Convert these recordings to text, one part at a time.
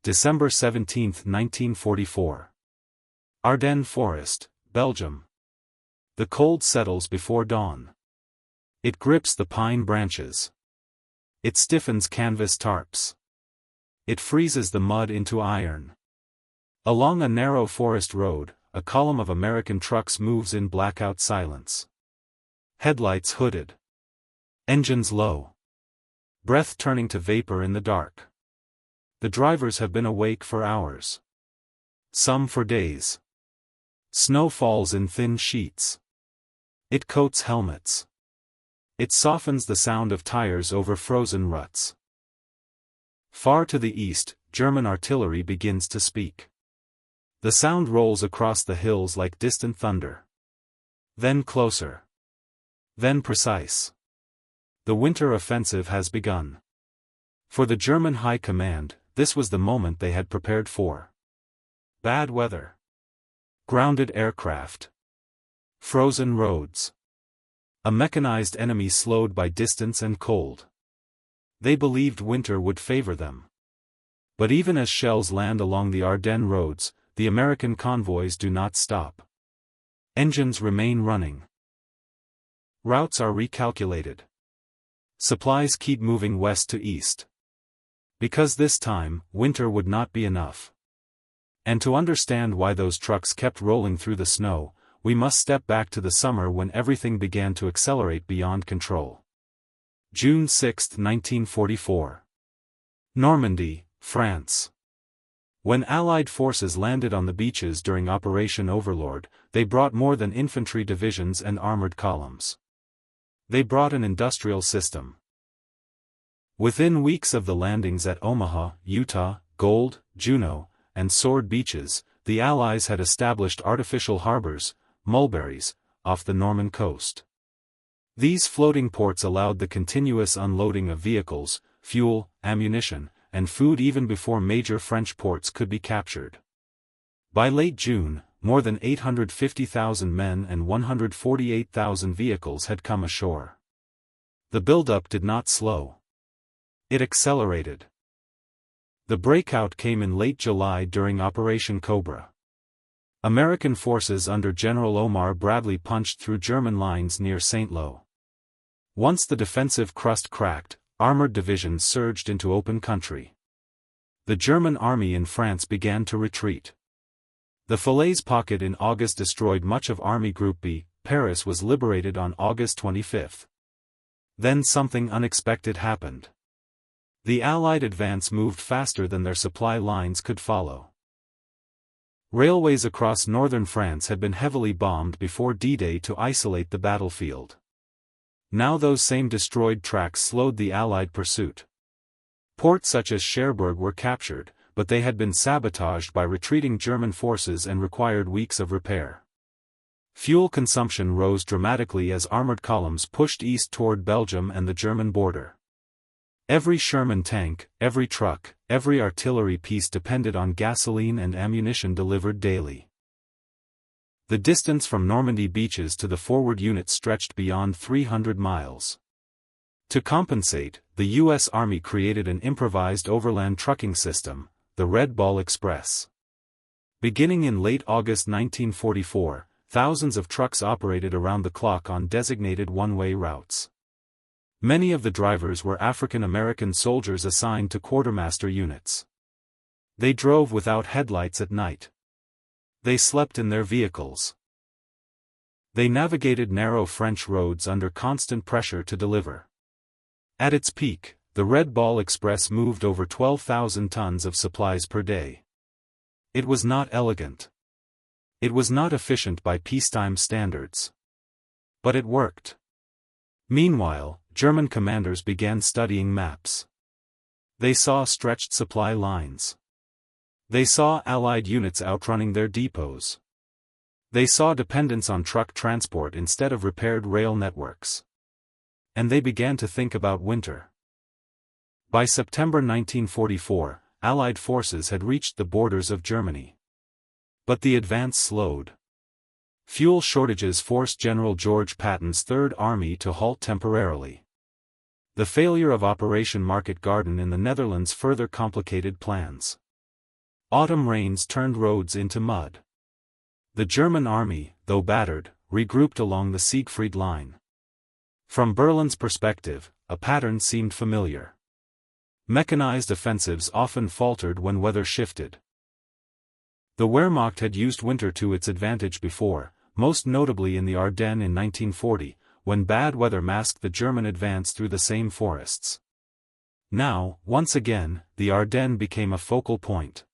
December 17, 1944. Ardennes Forest, Belgium. The cold settles before dawn. It grips the pine branches. It stiffens canvas tarps. It freezes the mud into iron. Along a narrow forest road, a column of American trucks moves in blackout silence. Headlights hooded. Engines low. Breath turning to vapor in the dark. The drivers have been awake for hours. Some for days. Snow falls in thin sheets. It coats helmets. It softens the sound of tires over frozen ruts. Far to the east, German artillery begins to speak. The sound rolls across the hills like distant thunder. Then closer. Then precise. The winter offensive has begun. For the German High Command, this was the moment they had prepared for. Bad weather. Grounded aircraft. Frozen roads. A mechanized enemy slowed by distance and cold. They believed winter would favor them. But even as shells land along the Ardennes roads, the American convoys do not stop. Engines remain running. Routes are recalculated. Supplies keep moving west to east. Because this time, winter would not be enough. And to understand why those trucks kept rolling through the snow, we must step back to the summer when everything began to accelerate beyond control. June 6, 1944. Normandy, France. When Allied forces landed on the beaches during Operation Overlord, they brought more than infantry divisions and armored columns. They brought an industrial system. Within weeks of the landings at Omaha, Utah, Gold, Juneau, and Sword beaches, the Allies had established artificial harbors, mulberries, off the Norman coast. These floating ports allowed the continuous unloading of vehicles, fuel, ammunition, and food even before major French ports could be captured. By late June, more than 850,000 men and 148,000 vehicles had come ashore. The buildup did not slow. It accelerated. The breakout came in late July during Operation Cobra. American forces under General Omar Bradley punched through German lines near St. Lo. Once the defensive crust cracked, armored divisions surged into open country. The German army in France began to retreat. The Falaise Pocket in August destroyed much of Army Group B. Paris was liberated on August 25. Then something unexpected happened. The Allied advance moved faster than their supply lines could follow. Railways across northern France had been heavily bombed before D-Day to isolate the battlefield. Now those same destroyed tracks slowed the Allied pursuit. Ports such as Cherbourg were captured, but they had been sabotaged by retreating German forces and required weeks of repair. Fuel consumption rose dramatically as armored columns pushed east toward Belgium and the German border. Every Sherman tank, every truck, every artillery piece depended on gasoline and ammunition delivered daily. The distance from Normandy beaches to the forward units stretched beyond 300 miles. To compensate, the U.S. Army created an improvised overland trucking system, the Red Ball Express. Beginning in late August 1944, thousands of trucks operated around the clock on designated one-way routes. Many of the drivers were African American soldiers assigned to quartermaster units. They drove without headlights at night. They slept in their vehicles. They navigated narrow French roads under constant pressure to deliver. At its peak, the Red Ball Express moved over 12,000 tons of supplies per day. It was not elegant. It was not efficient by peacetime standards. But it worked. Meanwhile, German commanders began studying maps. They saw stretched supply lines. They saw Allied units outrunning their depots. They saw dependence on truck transport instead of repaired rail networks. And they began to think about winter. By September 1944, Allied forces had reached the borders of Germany. But the advance slowed. Fuel shortages forced General George Patton's Third Army to halt temporarily. The failure of Operation Market Garden in the Netherlands further complicated plans. Autumn rains turned roads into mud. The German army, though battered, regrouped along the Siegfried Line. From Berlin's perspective, a pattern seemed familiar. Mechanized offensives often faltered when weather shifted. The Wehrmacht had used winter to its advantage before, most notably in the Ardennes in 1940, when bad weather masked the German advance through the same forests. Now, once again, the Ardennes became a focal point.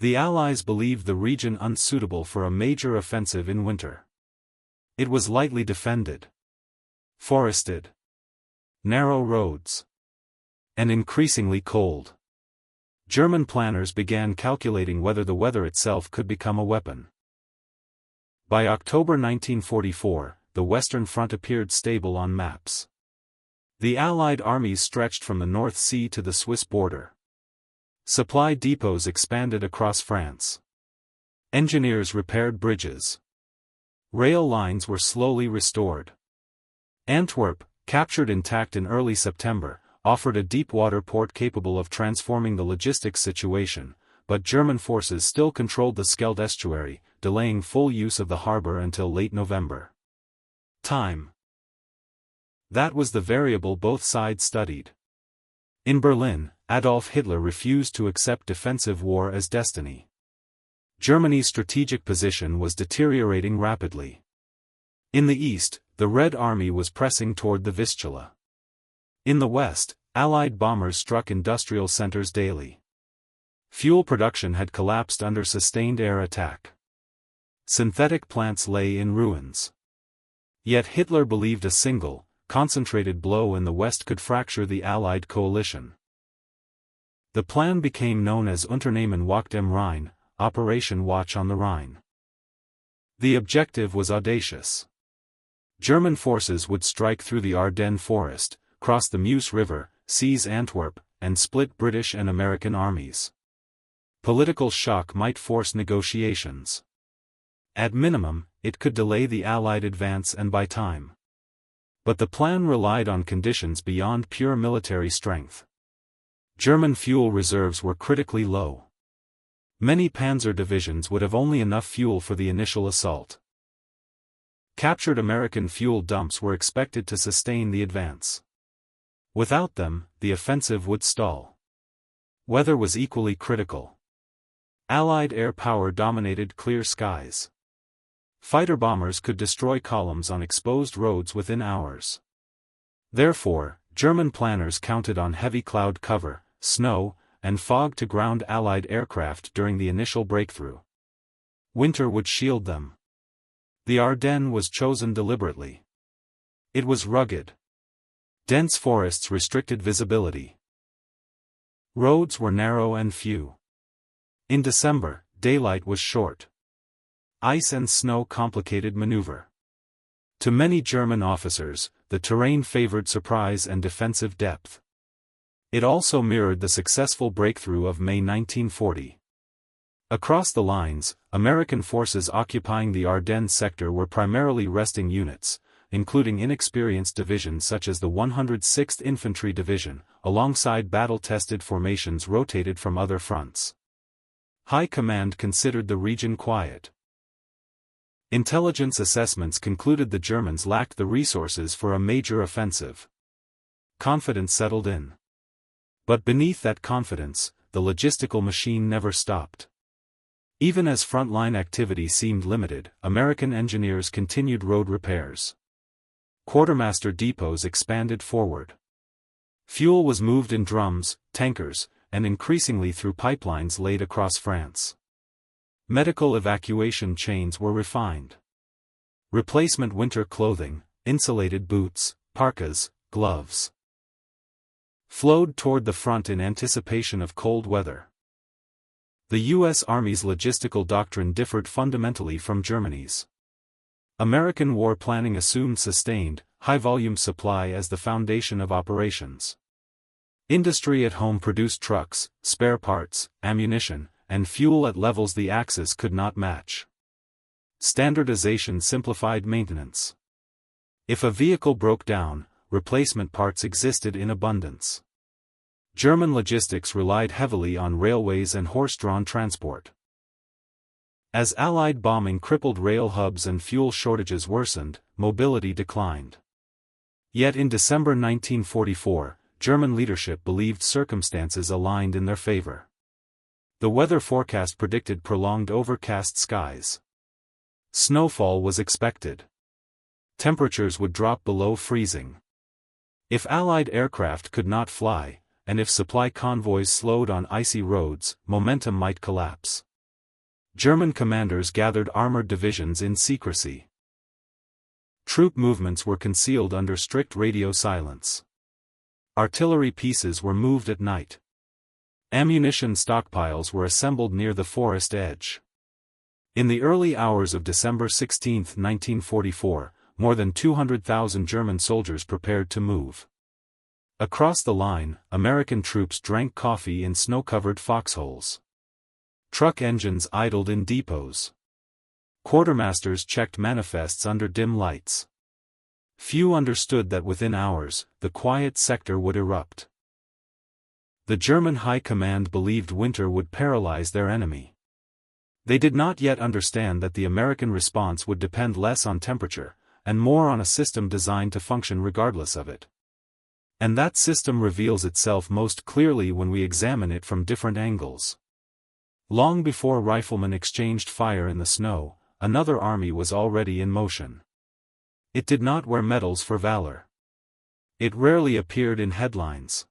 The Allies believed the region unsuitable for a major offensive in winter. It was lightly defended, forested, narrow roads, and increasingly cold. German planners began calculating whether the weather itself could become a weapon. By October 1944, the Western Front appeared stable on maps. The Allied armies stretched from the North Sea to the Swiss border. Supply depots expanded across France. Engineers repaired bridges. Rail lines were slowly restored. Antwerp, captured intact in early September, offered a deep-water port capable of transforming the logistics situation, but German forces still controlled the Scheldt estuary, delaying full use of the harbor until late November. Time. That was the variable both sides studied. In Berlin, Adolf Hitler refused to accept defensive war as destiny. Germany's strategic position was deteriorating rapidly. In the east, the Red Army was pressing toward the Vistula. In the west, Allied bombers struck industrial centers daily. Fuel production had collapsed under sustained air attack. Synthetic plants lay in ruins. Yet Hitler believed a single, concentrated blow in the west could fracture the Allied coalition. The plan became known as Unternehmen Wacht am Rhein, Operation Watch on the Rhine. The objective was audacious. German forces would strike through the Ardennes Forest, cross the Meuse River, seize Antwerp, and split British and American armies. Political shock might force negotiations. At minimum, it could delay the Allied advance and buy time. But the plan relied on conditions beyond pure military strength. German fuel reserves were critically low. Many panzer divisions would have only enough fuel for the initial assault. Captured American fuel dumps were expected to sustain the advance. Without them, the offensive would stall. Weather was equally critical. Allied air power dominated clear skies. Fighter bombers could destroy columns on exposed roads within hours. Therefore, German planners counted on heavy cloud cover, snow, and fog to ground Allied aircraft during the initial breakthrough. Winter would shield them. The Ardennes was chosen deliberately. It was rugged. Dense forests restricted visibility. Roads were narrow and few. In December, daylight was short. Ice and snow complicated maneuver. To many German officers, the terrain favored surprise and defensive depth. It also mirrored the successful breakthrough of May 1940. Across the lines, American forces occupying the Ardennes sector were primarily resting units, including inexperienced divisions such as the 106th Infantry Division, alongside battle-tested formations rotated from other fronts. High Command considered the region quiet. Intelligence assessments concluded the Germans lacked the resources for a major offensive. Confidence settled in. But beneath that confidence, the logistical machine never stopped. Even as frontline activity seemed limited, American engineers continued road repairs. Quartermaster depots expanded forward. Fuel was moved in drums, tankers, and increasingly through pipelines laid across France. Medical evacuation chains were refined. Replacement winter clothing, insulated boots, parkas, gloves, flowed toward the front in anticipation of cold weather. The U.S. Army's logistical doctrine differed fundamentally from Germany's. American war planning assumed sustained, high-volume supply as the foundation of operations. Industry at home produced trucks, spare parts, ammunition, and fuel at levels the Axis could not match. Standardization simplified maintenance. If a vehicle broke down, replacement parts existed in abundance. German logistics relied heavily on railways and horse-drawn transport. As Allied bombing crippled rail hubs and fuel shortages worsened, mobility declined. Yet in December 1944, German leadership believed circumstances aligned in their favor. The weather forecast predicted prolonged overcast skies. Snowfall was expected. Temperatures would drop below freezing. If Allied aircraft could not fly, and if supply convoys slowed on icy roads, momentum might collapse. German commanders gathered armored divisions in secrecy. Troop movements were concealed under strict radio silence. Artillery pieces were moved at night. Ammunition stockpiles were assembled near the forest edge. In the early hours of December 16, 1944, more than 200,000 German soldiers prepared to move. Across the line, American troops drank coffee in snow-covered foxholes. Truck engines idled in depots. Quartermasters checked manifests under dim lights. Few understood that within hours, the quiet sector would erupt. The German High Command believed winter would paralyze their enemy. They did not yet understand that the American response would depend less on temperature, and more on a system designed to function regardless of it. And that system reveals itself most clearly when we examine it from different angles. Long before riflemen exchanged fire in the snow, another army was already in motion. It did not wear medals for valor. It rarely appeared in headlines.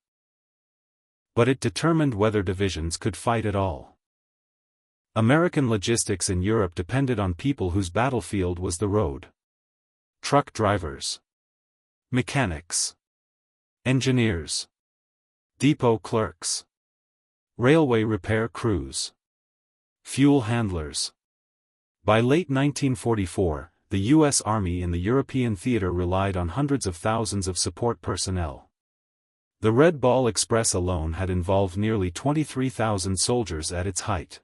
But it determined whether divisions could fight at all. American logistics in Europe depended on people whose battlefield was the road. Truck drivers. Mechanics. Engineers. Depot clerks. Railway repair crews. Fuel handlers. By late 1944, the U.S. Army in the European theater relied on hundreds of thousands of support personnel. The Red Ball Express alone had involved nearly 23,000 soldiers at its height.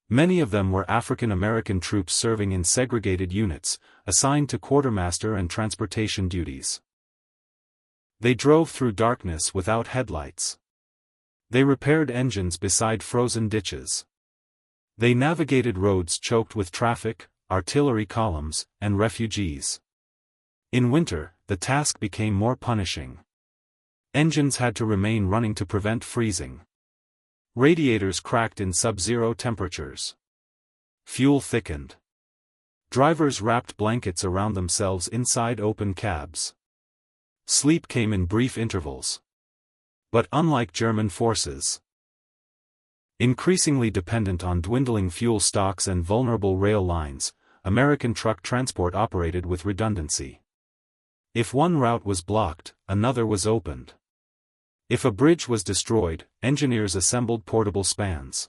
Many of them were African American troops serving in segregated units, assigned to quartermaster and transportation duties. They drove through darkness without headlights. They repaired engines beside frozen ditches. They navigated roads choked with traffic, artillery columns, and refugees. In winter, the task became more punishing. Engines had to remain running to prevent freezing. Radiators cracked in sub-zero temperatures. Fuel thickened. Drivers wrapped blankets around themselves inside open cabs. Sleep came in brief intervals. But unlike German forces, increasingly dependent on dwindling fuel stocks and vulnerable rail lines, American truck transport operated with redundancy. If one route was blocked, another was opened. If a bridge was destroyed, engineers assembled portable spans.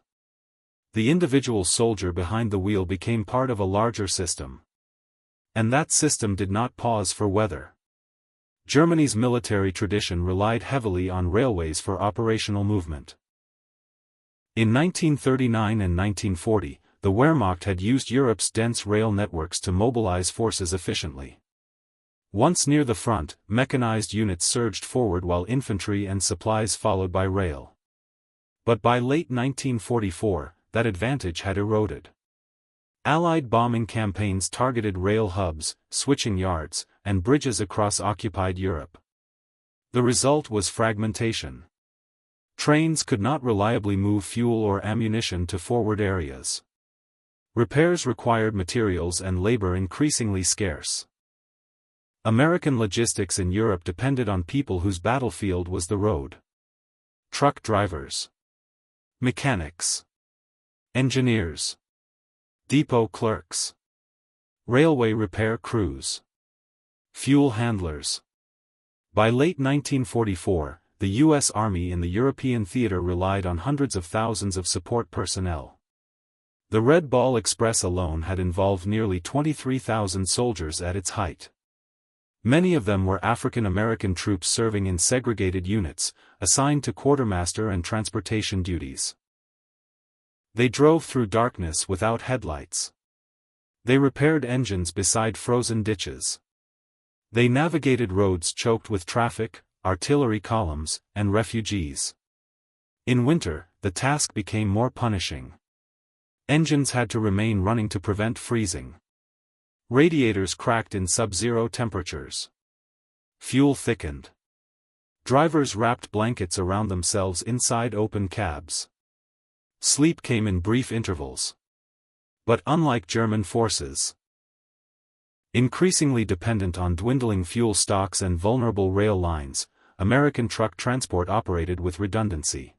The individual soldier behind the wheel became part of a larger system. And that system did not pause for weather. Germany's military tradition relied heavily on railways for operational movement. In 1939 and 1940, the Wehrmacht had used Europe's dense rail networks to mobilize forces efficiently. Once near the front, mechanized units surged forward while infantry and supplies followed by rail. But by late 1944, that advantage had eroded. Allied bombing campaigns targeted rail hubs, switching yards, and bridges across occupied Europe. The result was fragmentation. Trains could not reliably move fuel or ammunition to forward areas. Repairs required materials and labor increasingly scarce. American logistics in Europe depended on people whose battlefield was the road. Truck drivers. Mechanics. Engineers. Depot clerks. Railway repair crews. Fuel handlers. By late 1944, the U.S. Army in the European theater relied on hundreds of thousands of support personnel. The Red Ball Express alone had involved nearly 23,000 soldiers at its height. Many of them were African American troops serving in segregated units, assigned to quartermaster and transportation duties. They drove through darkness without headlights. They repaired engines beside frozen ditches. They navigated roads choked with traffic, artillery columns, and refugees. In winter, the task became more punishing. Engines had to remain running to prevent freezing. Radiators cracked in sub-zero temperatures. Fuel thickened. Drivers wrapped blankets around themselves inside open cabs. Sleep came in brief intervals. But unlike German forces, increasingly dependent on dwindling fuel stocks and vulnerable rail lines, American truck transport operated with redundancy.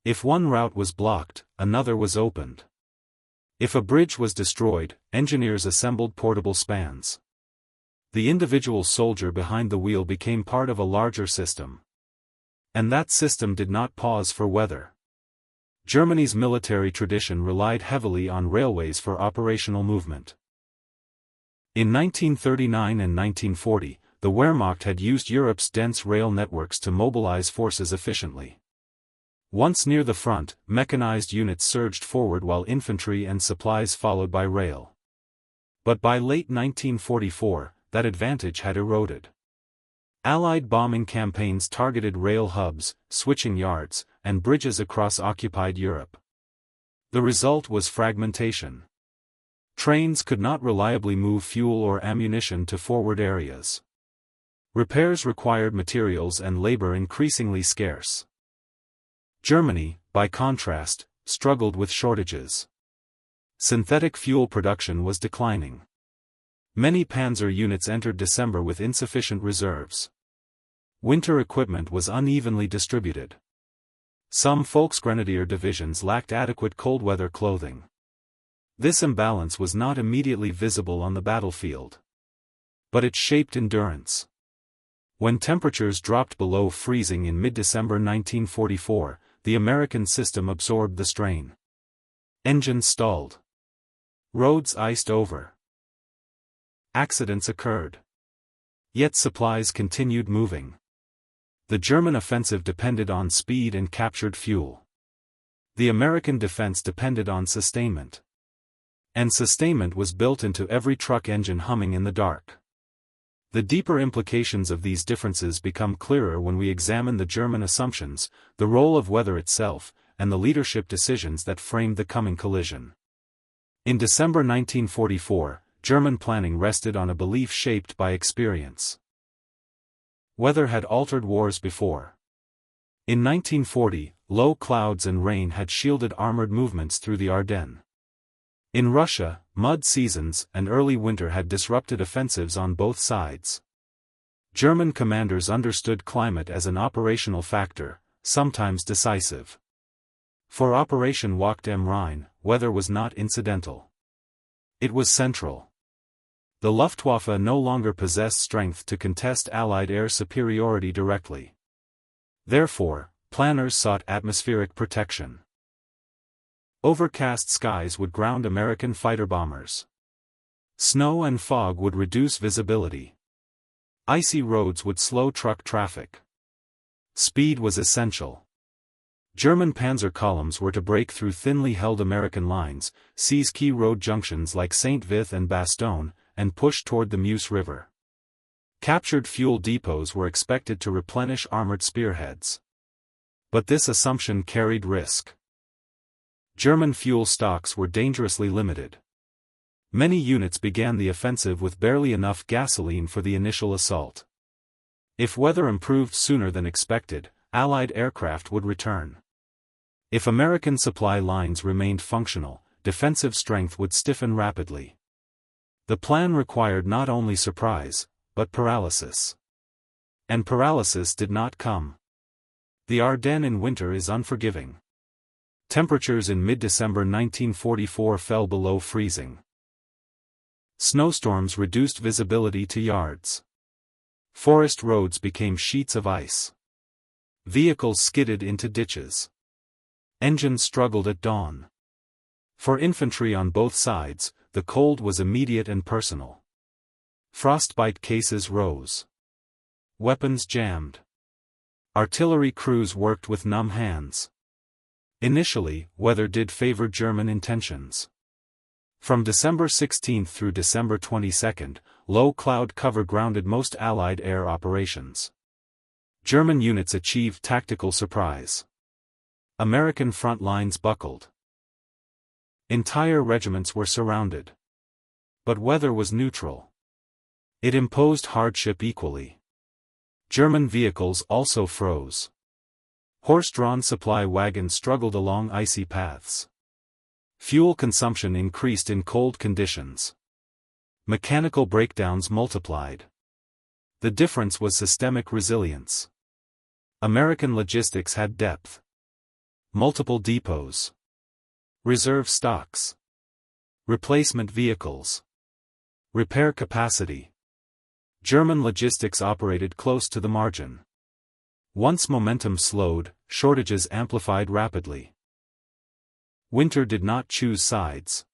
If one route was blocked, another was opened. If a bridge was destroyed, engineers assembled portable spans. The individual soldier behind the wheel became part of a larger system. And that system did not pause for weather. Germany's military tradition relied heavily on railways for operational movement. In 1939 and 1940, the Wehrmacht had used Europe's dense rail networks to mobilize forces efficiently. Once near the front, mechanized units surged forward while infantry and supplies followed by rail. But by late 1944, that advantage had eroded. Allied bombing campaigns targeted rail hubs, switching yards, and bridges across occupied Europe. The result was fragmentation. Trains could not reliably move fuel or ammunition to forward areas. Repairs required materials and labor increasingly scarce. Germany, by contrast, struggled with shortages. Synthetic fuel production was declining. Many panzer units entered December with insufficient reserves. Winter equipment was unevenly distributed. Some Volksgrenadier divisions lacked adequate cold-weather clothing. This imbalance was not immediately visible on the battlefield. But it shaped endurance. When temperatures dropped below freezing in mid-December 1944, the American system absorbed the strain. Engines stalled. Roads iced over. Accidents occurred. Yet supplies continued moving. The German offensive depended on speed and captured fuel. The American defense depended on sustainment. And sustainment was built into every truck engine humming in the dark. The deeper implications of these differences become clearer when we examine the German assumptions, the role of weather itself, and the leadership decisions that framed the coming collision. In December 1944, German planning rested on a belief shaped by experience. Weather had altered wars before. In 1940, low clouds and rain had shielded armored movements through the Ardennes. In Russia, mud seasons and early winter had disrupted offensives on both sides. German commanders understood climate as an operational factor, sometimes decisive. For Operation Wacht am Rhein, weather was not incidental. It was central. The Luftwaffe no longer possessed strength to contest Allied air superiority directly. Therefore, planners sought atmospheric protection. Overcast skies would ground American fighter bombers. Snow and fog would reduce visibility. Icy roads would slow truck traffic. Speed was essential. German panzer columns were to break through thinly held American lines, seize key road junctions like Saint-Vith and Bastogne, and push toward the Meuse River. Captured fuel depots were expected to replenish armored spearheads. But this assumption carried risk. German fuel stocks were dangerously limited. Many units began the offensive with barely enough gasoline for the initial assault. If weather improved sooner than expected, Allied aircraft would return. If American supply lines remained functional, defensive strength would stiffen rapidly. The plan required not only surprise, but paralysis. And paralysis did not come. The Ardennes in winter is unforgiving. Temperatures in mid-December 1944 fell below freezing. Snowstorms reduced visibility to yards. Forest roads became sheets of ice. Vehicles skidded into ditches. Engines struggled at dawn. For infantry on both sides, the cold was immediate and personal. Frostbite cases rose. Weapons jammed. Artillery crews worked with numb hands. Initially, weather did favor German intentions. From December 16 through December 22, low cloud cover grounded most Allied air operations. German units achieved tactical surprise. American front lines buckled. Entire regiments were surrounded. But weather was neutral. It imposed hardship equally. German vehicles also froze. Horse-drawn supply wagons struggled along icy paths. Fuel consumption increased in cold conditions. Mechanical breakdowns multiplied. The difference was systemic resilience. American logistics had depth. Multiple depots. Reserve stocks. Replacement vehicles. Repair capacity. German logistics operated close to the margin. Once momentum slowed, shortages amplified rapidly. Winter did not choose sides.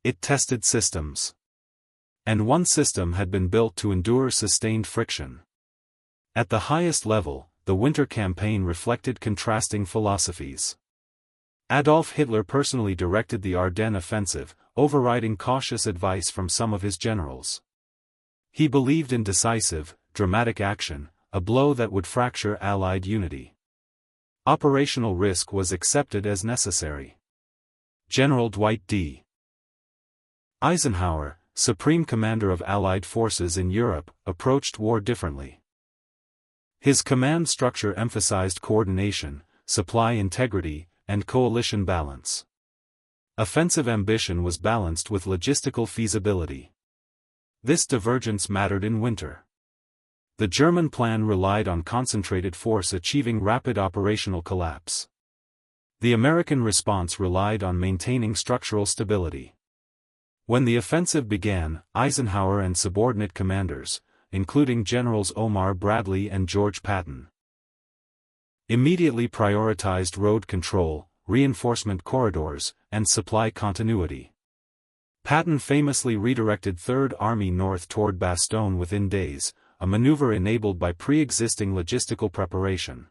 It tested systems. And one system had been built to endure sustained friction. At the highest level, the winter campaign reflected contrasting philosophies. Adolf Hitler personally directed the Ardennes offensive, overriding cautious advice from some of his generals. He believed in decisive, dramatic action, a blow that would fracture Allied unity. Operational risk was accepted as necessary. General Dwight D. Eisenhower, supreme commander of Allied forces in Europe, approached war differently. His command structure emphasized coordination, supply integrity, and coalition balance. Offensive ambition was balanced with logistical feasibility. This divergence mattered in winter. The German plan relied on concentrated force achieving rapid operational collapse. The American response relied on maintaining structural stability. When the offensive began, Eisenhower and subordinate commanders, including Generals Omar Bradley and George Patton, immediately prioritized road control, reinforcement corridors, and supply continuity. Patton famously redirected Third Army north toward Bastogne within days, a maneuver enabled by pre-existing logistical preparation.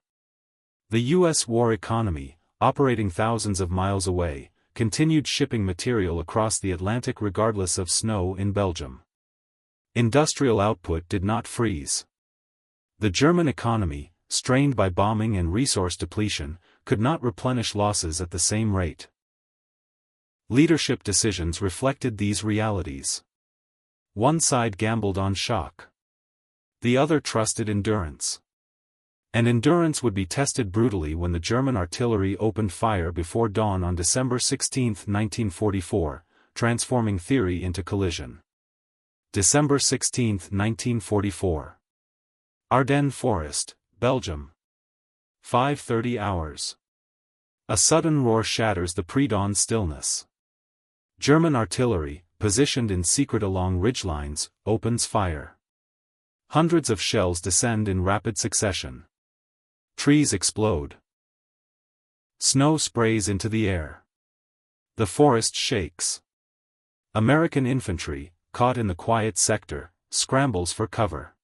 The U.S. war economy, operating thousands of miles away, continued shipping material across the Atlantic regardless of snow in Belgium. Industrial output did not freeze. The German economy, strained by bombing and resource depletion, could not replenish losses at the same rate. Leadership decisions reflected these realities. One side gambled on shock. The other trusted endurance. And endurance would be tested brutally when the German artillery opened fire before dawn on December 16, 1944, transforming theory into collision. December 16, 1944. Ardennes Forest, Belgium. 5:30 hours. A sudden roar shatters the pre-dawn stillness. German artillery, positioned in secret along ridgelines, opens fire. Hundreds of shells descend in rapid succession. Trees explode. Snow sprays into the air. The forest shakes. American infantry, caught in the quiet sector, scrambles for cover.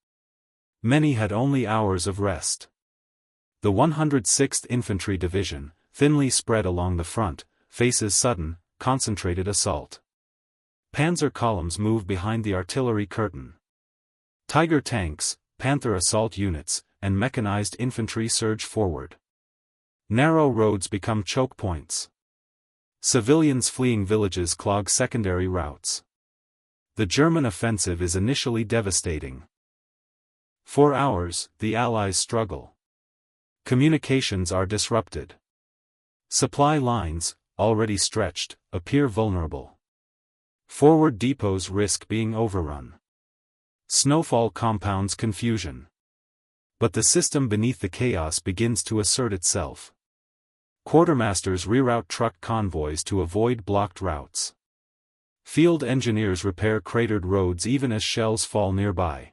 Many had only hours of rest. The 106th Infantry Division, thinly spread along the front, faces sudden, concentrated assault. Panzer columns move behind the artillery curtain. Tiger tanks, Panther assault units, and mechanized infantry surge forward. Narrow roads become choke points. Civilians fleeing villages clog secondary routes. The German offensive is initially devastating. For hours, the Allies struggle. Communications are disrupted. Supply lines, already stretched, appear vulnerable. Forward depots risk being overrun. Snowfall compounds confusion. But the system beneath the chaos begins to assert itself. Quartermasters reroute truck convoys to avoid blocked routes. Field engineers repair cratered roads even as shells fall nearby.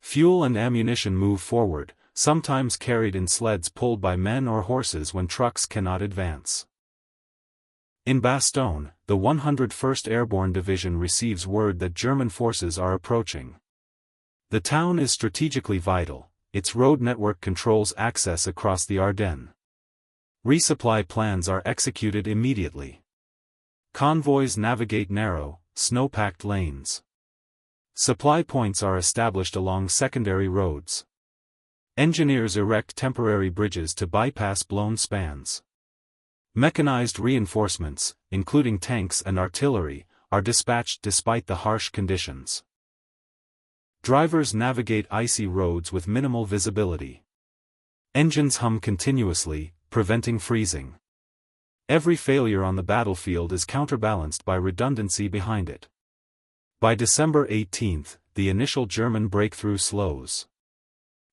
Fuel and ammunition move forward, sometimes carried in sleds pulled by men or horses when trucks cannot advance. In Bastogne, the 101st Airborne Division receives word that German forces are approaching. The town is strategically vital, its road network controls access across the Ardennes. Resupply plans are executed immediately. Convoys navigate narrow, snow-packed lanes. Supply points are established along secondary roads. Engineers erect temporary bridges to bypass blown spans. Mechanized reinforcements, including tanks and artillery, are dispatched despite the harsh conditions. Drivers navigate icy roads with minimal visibility. Engines hum continuously, preventing freezing. Every failure on the battlefield is counterbalanced by redundancy behind it. By December 18, the initial German breakthrough slows.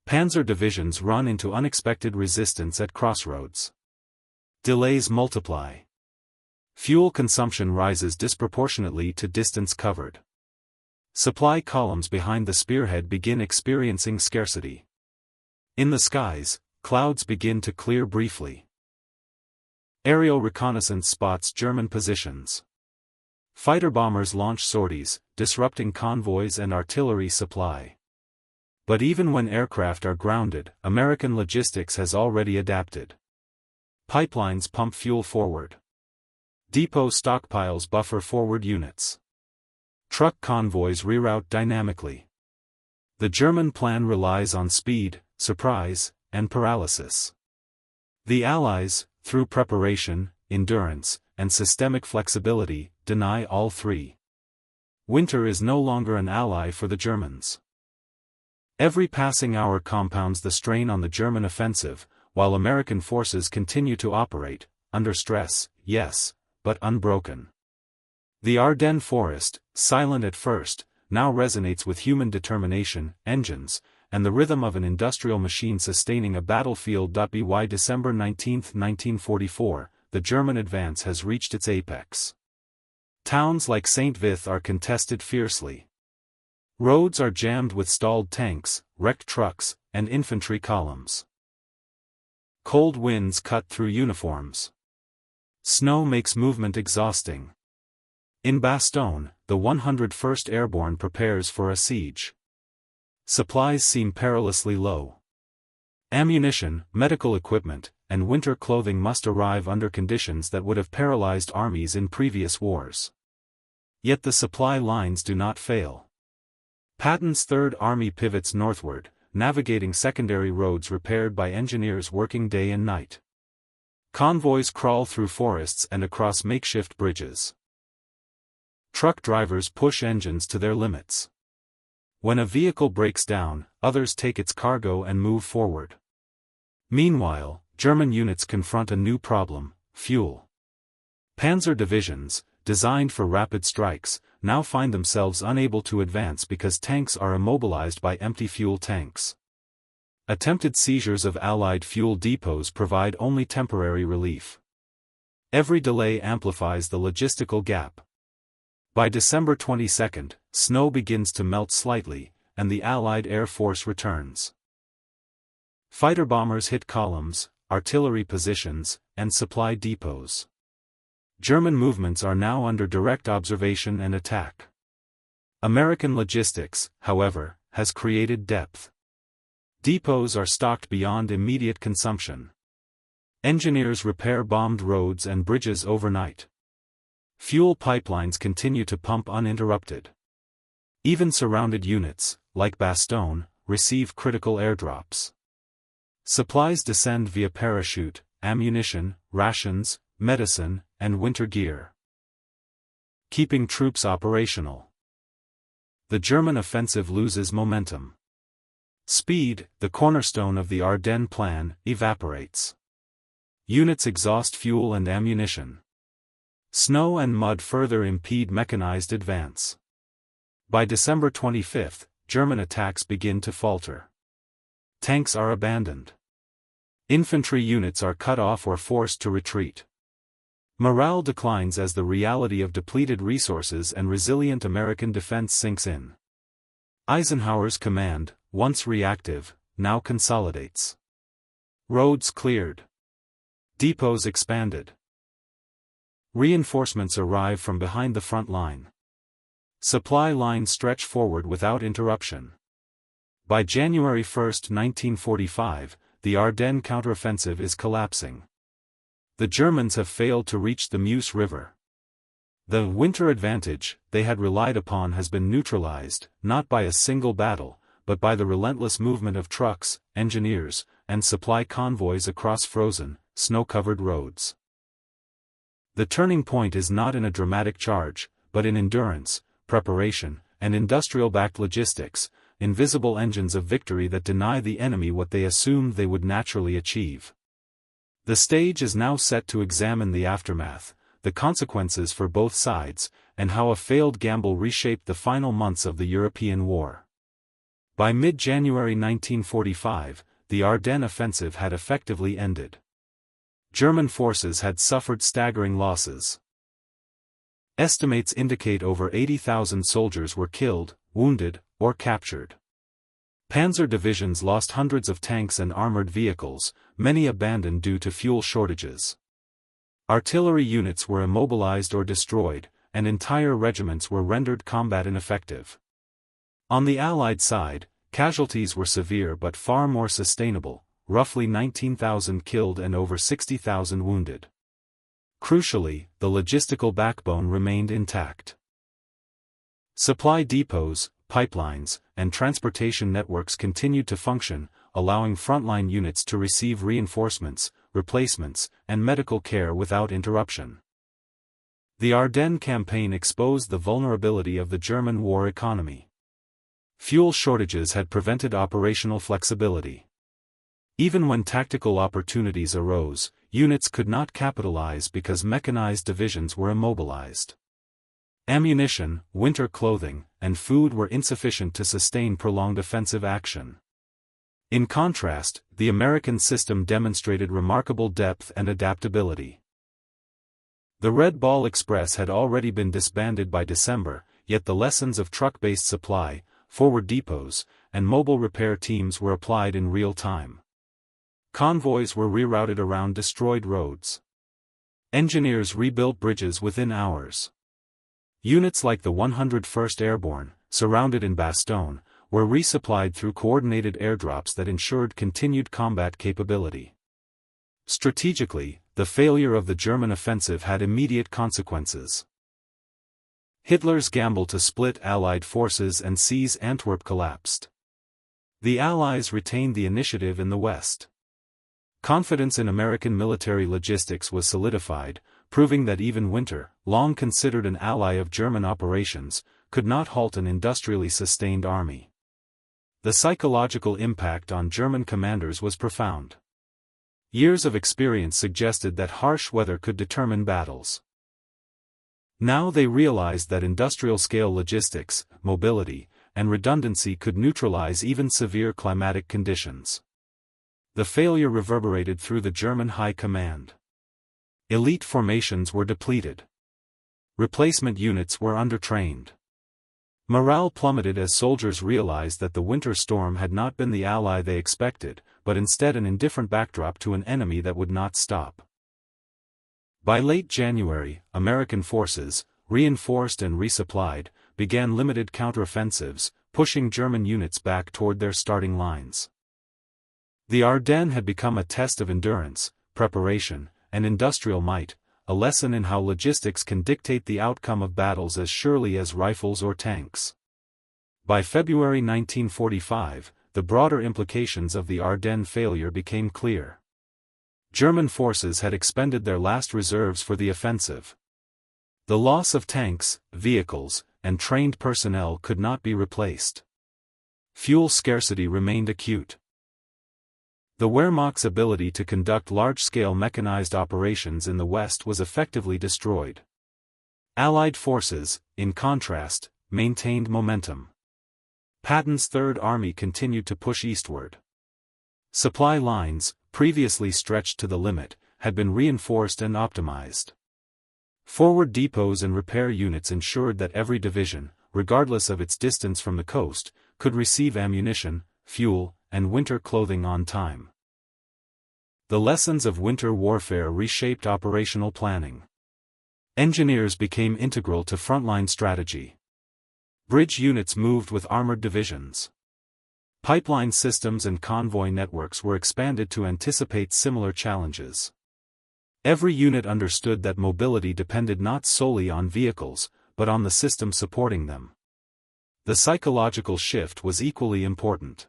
Panzer divisions run into unexpected resistance at crossroads. Delays multiply. Fuel consumption rises disproportionately to distance covered. Supply columns behind the spearhead begin experiencing scarcity. In the skies, clouds begin to clear briefly. Aerial reconnaissance spots German positions. Fighter bombers launch sorties, disrupting convoys and artillery supply. But even when aircraft are grounded, American logistics has already adapted. Pipelines pump fuel forward. Depot stockpiles buffer forward units. Truck convoys reroute dynamically. The German plan relies on speed, surprise, and paralysis. The Allies, through preparation, endurance, and systemic flexibility, deny all three. Winter is no longer an ally for the Germans. Every passing hour compounds the strain on the German offensive, while American forces continue to operate, under stress, yes, but unbroken. The Ardennes Forest, silent at first, now resonates with human determination, engines, and the rhythm of an industrial machine sustaining a battlefield. By December 19, 1944, the German advance has reached its apex. Towns like St. Vith are contested fiercely. Roads are jammed with stalled tanks, wrecked trucks, and infantry columns. Cold winds cut through uniforms. Snow makes movement exhausting. In Bastogne, the 101st Airborne prepares for a siege. Supplies seem perilously low. Ammunition, medical equipment, and winter clothing must arrive under conditions that would have paralyzed armies in previous wars. Yet the supply lines do not fail. Patton's Third Army pivots northward, navigating secondary roads repaired by engineers working day and night. Convoys crawl through forests and across makeshift bridges. Truck drivers push engines to their limits. When a vehicle breaks down, others take its cargo and move forward. Meanwhile, German units confront a new problem: fuel. Panzer divisions, designed for rapid strikes, now find themselves unable to advance because tanks are immobilized by empty fuel tanks. Attempted seizures of Allied fuel depots provide only temporary relief. Every delay amplifies the logistical gap. By December 22, snow begins to melt slightly, and the Allied Air Force returns. Fighter bombers hit columns, artillery positions, and supply depots. German movements are now under direct observation and attack. American logistics, however, has created depth. Depots are stocked beyond immediate consumption. Engineers repair bombed roads and bridges overnight. Fuel pipelines continue to pump uninterrupted. Even surrounded units, like Bastogne, receive critical airdrops. Supplies descend via parachute, ammunition, rations, medicine, and winter gear. Keeping troops operational. The German offensive loses momentum. Speed, the cornerstone of the Ardennes plan, evaporates. Units exhaust fuel and ammunition. Snow and mud further impede mechanized advance. By December 25, German attacks begin to falter. Tanks are abandoned. Infantry units are cut off or forced to retreat. Morale declines as the reality of depleted resources and resilient American defense sinks in. Eisenhower's command, once reactive, now consolidates. Roads cleared. Depots expanded. Reinforcements arrive from behind the front line. Supply lines stretch forward without interruption. By January 1, 1945, the Ardennes counteroffensive is collapsing. The Germans have failed to reach the Meuse River. The winter advantage they had relied upon has been neutralized, not by a single battle, but by the relentless movement of trucks, engineers, and supply convoys across frozen, snow-covered roads. The turning point is not in a dramatic charge, but in endurance, preparation, and industrial-backed logistics, invisible engines of victory that deny the enemy what they assumed they would naturally achieve. The stage is now set to examine the aftermath, the consequences for both sides, and how a failed gamble reshaped the final months of the European war. By mid-January 1945, the Ardennes offensive had effectively ended. German forces had suffered staggering losses. Estimates indicate over 80,000 soldiers were killed, wounded, or captured. Panzer divisions lost hundreds of tanks and armored vehicles, many abandoned due to fuel shortages. Artillery units were immobilized or destroyed, and entire regiments were rendered combat ineffective. On the Allied side, casualties were severe but far more sustainable, roughly 19,000 killed and over 60,000 wounded. Crucially, the logistical backbone remained intact. Supply depots, pipelines, and transportation networks continued to function, allowing frontline units to receive reinforcements, replacements, and medical care without interruption. The Ardennes campaign exposed the vulnerability of the German war economy. Fuel shortages had prevented operational flexibility. Even when tactical opportunities arose, units could not capitalize because mechanized divisions were immobilized. Ammunition, winter clothing, and food were insufficient to sustain prolonged offensive action. In contrast, the American system demonstrated remarkable depth and adaptability. The Red Ball Express had already been disbanded by December, yet the lessons of truck-based supply, forward depots, and mobile repair teams were applied in real time. Convoys were rerouted around destroyed roads. Engineers rebuilt bridges within hours. Units like the 101st Airborne, surrounded in Bastogne, were resupplied through coordinated airdrops that ensured continued combat capability. Strategically, the failure of the German offensive had immediate consequences. Hitler's gamble to split Allied forces and seize Antwerp collapsed. The Allies retained the initiative in the West. Confidence in American military logistics was solidified, proving that even winter, long considered an ally of German operations, could not halt an industrially sustained army. The psychological impact on German commanders was profound. Years of experience suggested that harsh weather could determine battles. Now they realized that industrial-scale logistics, mobility, and redundancy could neutralize even severe climatic conditions. The failure reverberated through the German high command. Elite formations were depleted. Replacement units were undertrained. Morale plummeted as soldiers realized that the winter storm had not been the ally they expected, but instead an indifferent backdrop to an enemy that would not stop. By late January, American forces, reinforced and resupplied, began limited counteroffensives, pushing German units back toward their starting lines. The Ardennes had become a test of endurance, preparation, and industrial might, a lesson in how logistics can dictate the outcome of battles as surely as rifles or tanks. By February 1945, the broader implications of the Ardennes failure became clear. German forces had expended their last reserves for the offensive. The loss of tanks, vehicles, and trained personnel could not be replaced. Fuel scarcity remained acute. The Wehrmacht's ability to conduct large-scale mechanized operations in the West was effectively destroyed. Allied forces, in contrast, maintained momentum. Patton's Third Army continued to push eastward. Supply lines, previously stretched to the limit, had been reinforced and optimized. Forward depots and repair units ensured that every division, regardless of its distance from the coast, could receive ammunition, fuel, and winter clothing on time. The lessons of winter warfare reshaped operational planning. Engineers became integral to frontline strategy. Bridge units moved with armored divisions. Pipeline systems and convoy networks were expanded to anticipate similar challenges. Every unit understood that mobility depended not solely on vehicles, but on the system supporting them. The psychological shift was equally important.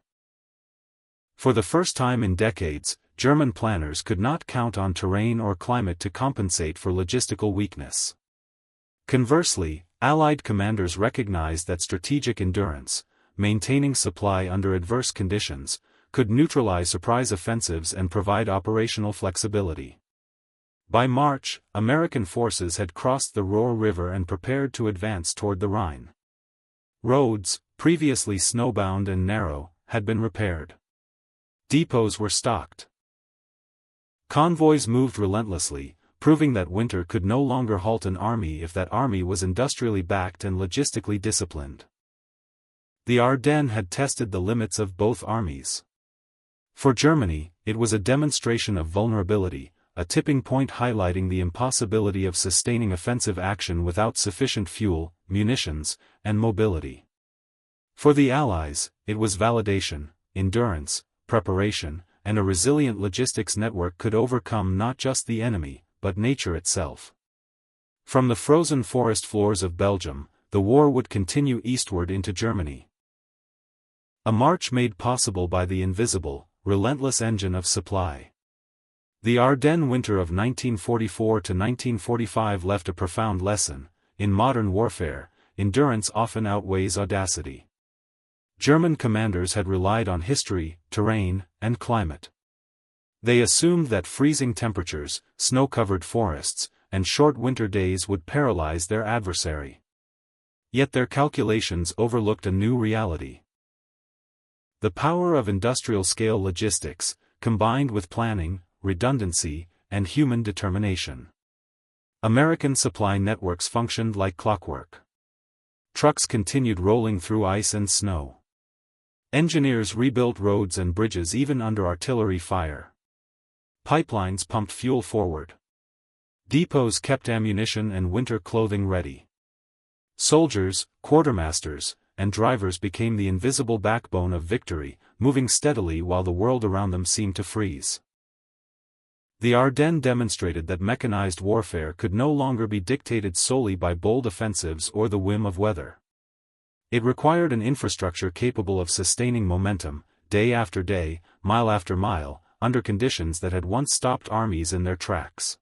For the first time in decades, German planners could not count on terrain or climate to compensate for logistical weakness. Conversely, Allied commanders recognized that strategic endurance, maintaining supply under adverse conditions, could neutralize surprise offensives and provide operational flexibility. By March, American forces had crossed the Ruhr River and prepared to advance toward the Rhine. Roads, previously snowbound and narrow, had been repaired. Depots were stocked. Convoys moved relentlessly, proving that winter could no longer halt an army if that army was industrially backed and logistically disciplined. The Ardennes had tested the limits of both armies. For Germany, it was a demonstration of vulnerability, a tipping point highlighting the impossibility of sustaining offensive action without sufficient fuel, munitions, and mobility. For the Allies, it was validation, endurance, preparation, and a resilient logistics network could overcome not just the enemy, but nature itself. From the frozen forest floors of Belgium, the war would continue eastward into Germany. A march made possible by the invisible, relentless engine of supply. The Ardennes winter of 1944 to 1945 left a profound lesson: in modern warfare, endurance often outweighs audacity. German commanders had relied on history, terrain, and climate. They assumed that freezing temperatures, snow-covered forests, and short winter days would paralyze their adversary. Yet their calculations overlooked a new reality. The power of industrial-scale logistics, combined with planning, redundancy, and human determination. American supply networks functioned like clockwork. Trucks continued rolling through ice and snow. Engineers rebuilt roads and bridges even under artillery fire. Pipelines pumped fuel forward. Depots kept ammunition and winter clothing ready. Soldiers, quartermasters, and drivers became the invisible backbone of victory, moving steadily while the world around them seemed to freeze. The Ardennes demonstrated that mechanized warfare could no longer be dictated solely by bold offensives or the whim of weather. It required an infrastructure capable of sustaining momentum, day after day, mile after mile, under conditions that had once stopped armies in their tracks.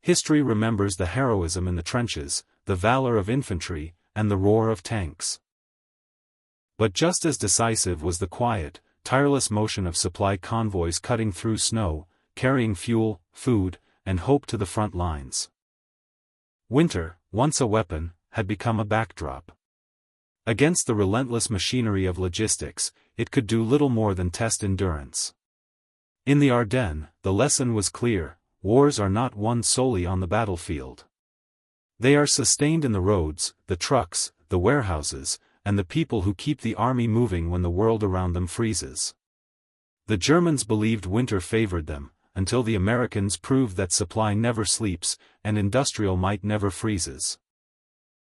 History remembers the heroism in the trenches, the valor of infantry, and the roar of tanks. But just as decisive was the quiet, tireless motion of supply convoys cutting through snow, carrying fuel, food, and hope to the front lines. Winter, once a weapon, had become a backdrop. Against the relentless machinery of logistics, it could do little more than test endurance. In the Ardennes, the lesson was clear: wars are not won solely on the battlefield. They are sustained in the roads, the trucks, the warehouses, and the people who keep the army moving when the world around them freezes. The Germans believed winter favored them, until the Americans proved that supply never sleeps, and industrial might never freezes.